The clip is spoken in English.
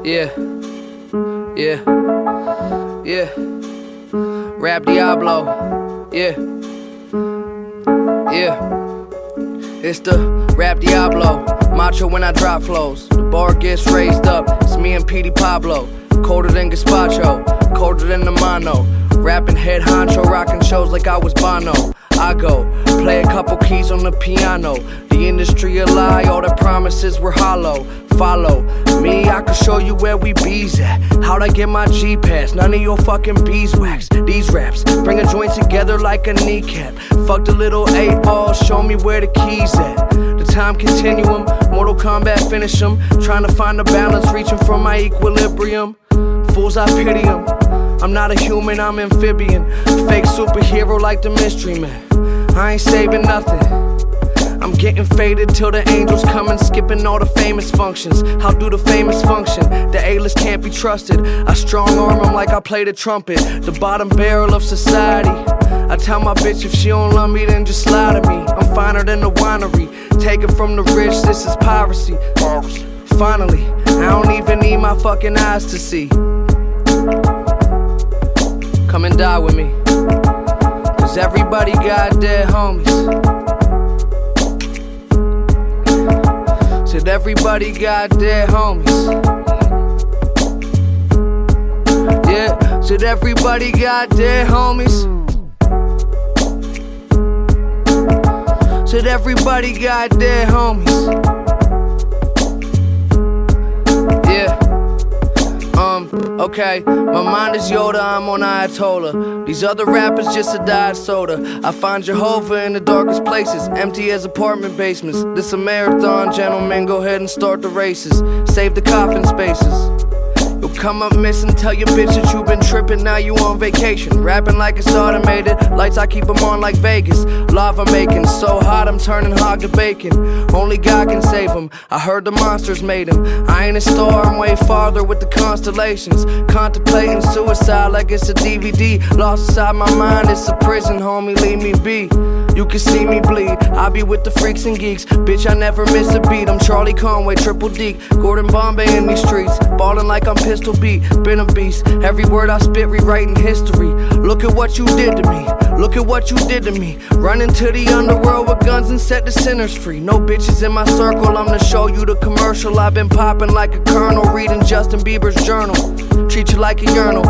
Yeah, yeah, yeah. Rap Diablo, yeah, yeah. It's the Rap Diablo, macho when I drop flows. The bar gets raised up, it's me and Petey Pablo. Colder than gazpacho, colder than the mono. Rapping head honcho, rocking shows like I was Bono. I go, play a couple keys on the piano. The industry a lie, all the promises were hollow. Follow me, I can show you where we bees at. How'd I get my G-Pass? None of your fucking beeswax. These raps bring a joint together like a kneecap. Fuck the little 8 balls, show me where the keys at. The time continuum, Mortal Kombat finish 'em. Trying to find a balance, reaching for my equilibrium. Fools, I pity 'em. I'm not a human, I'm amphibian. Fake superhero like the Mystery Man. I ain't saving nothing. I'm getting faded till the angels come and skipping all the famous functions. How do the famous function? The A-list can't be trusted. I strong arm 'em like I play the trumpet. The bottom barrel of society. I tell my bitch if she don't love me, then just lie to me. I'm finer than the winery. Taken from the rich, this is piracy. Finally, I don't even need my fucking eyes to see. Come and die with me, cause everybody got dead homies. Said everybody got dead homies. Yeah, said everybody got dead homies. Said everybody got dead homies. Okay, my mind is Yoda, I'm on Ayatollah. These other rappers just a diet soda. I find Jehovah in the darkest places, empty as apartment basements. This a marathon, gentlemen, go ahead and start the races. Save the coffin spaces. You'll come up missing, tell your bitch that you been tripping, now you on vacation. Rapping like it's automated, lights I keep them on like Vegas. Lava making, so hot I'm turning hog to bacon. Only God can save him, I heard the monsters made him. I ain't a star, I'm way farther with the constellations. Contemplating suicide like it's a DVD. Lost inside my mind, it's a prison, homie, leave me be. You can see me bleed, I be with the freaks and geeks. Bitch, I never miss a beat, I'm Charlie Conway, Triple D. Gordon Bombay in these streets, ballin' like I'm pistol beat. Been a beast, every word I spit rewriting history. Look at what you did to me, look at what you did to me. Run into the underworld with guns and set the sinners free. No bitches in my circle, I'm to show you the commercial. I've been popping like a colonel, reading Justin Bieber's journal. Treat you like a urinal.